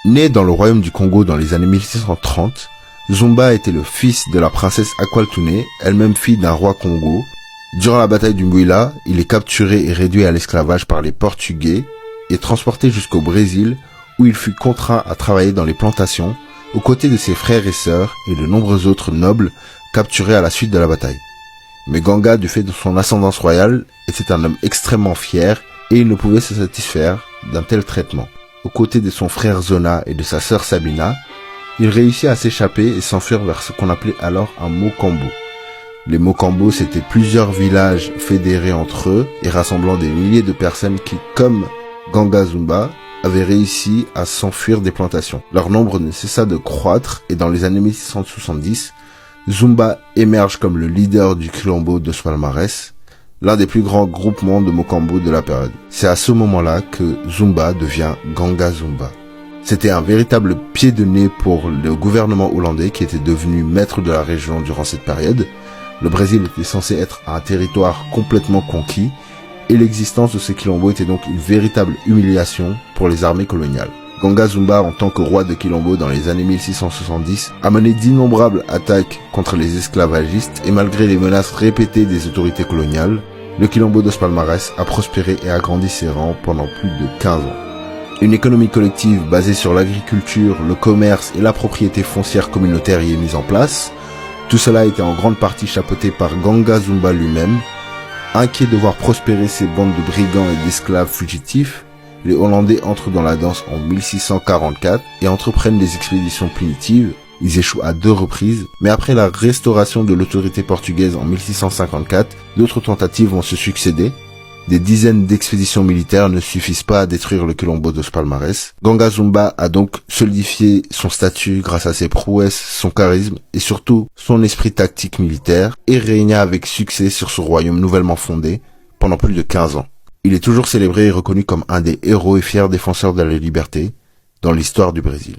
Né dans le royaume du Congo dans les années 1630, Zumba était le fils de la princesse Akwaltune, elle-même fille d'un roi Congo. Durant la bataille du Mbuila, il est capturé et réduit à l'esclavage par les Portugais et transporté jusqu'au Brésil où il fut contraint à travailler dans les plantations aux côtés de ses frères et sœurs et de nombreux autres nobles capturés à la suite de la bataille. Mais Ganga, du fait de son ascendance royale, était un homme extrêmement fier et il ne pouvait se satisfaire d'un tel traitement. Aux côtés de son frère Zona et de sa sœur Sabina, il réussit à s'échapper et s'enfuir vers ce qu'on appelait alors un Mokambo. Les Mokambo, c'étaient plusieurs villages fédérés entre eux et rassemblant des milliers de personnes qui, comme Ganga Zumba, avaient réussi à s'enfuir des plantations. Leur nombre ne cessa de croître et dans les années 1670, Zumba émerge comme le leader du Quilombo dos Palmares, l'un des plus grands groupements de Mokambo de la période. C'est à ce moment-là que Zumba devient Ganga Zumba. C'était un véritable pied de nez pour le gouvernement hollandais qui était devenu maître de la région durant cette période. Le Brésil était censé être un territoire complètement conquis et l'existence de ce Quilombo était donc une véritable humiliation pour les armées coloniales. Ganga Zumba, en tant que roi de Quilombo dans les années 1670, a mené d'innombrables attaques contre les esclavagistes et malgré les menaces répétées des autorités coloniales, le Quilombo dos Palmares a prospéré et agrandi ses rangs pendant plus de 15 ans. Une économie collective basée sur l'agriculture, le commerce et la propriété foncière communautaire y est mise en place. Tout cela était en grande partie chapeauté par Ganga Zumba lui-même. Inquiet de voir prospérer ces bandes de brigands et d'esclaves fugitifs, les Hollandais entrent dans la danse en 1644 et entreprennent des expéditions punitives. Ils échouent à 2 reprises, mais après la restauration de l'autorité portugaise en 1654, d'autres tentatives vont se succéder. Des dizaines d'expéditions militaires ne suffisent pas à détruire le Quilombo dos Palmares. Ganga Zumba a donc solidifié son statut grâce à ses prouesses, son charisme et surtout son esprit tactique militaire et régna avec succès sur ce royaume nouvellement fondé pendant plus de 15 ans. Il est toujours célébré et reconnu comme un des héros et fiers défenseurs de la liberté dans l'histoire du Brésil.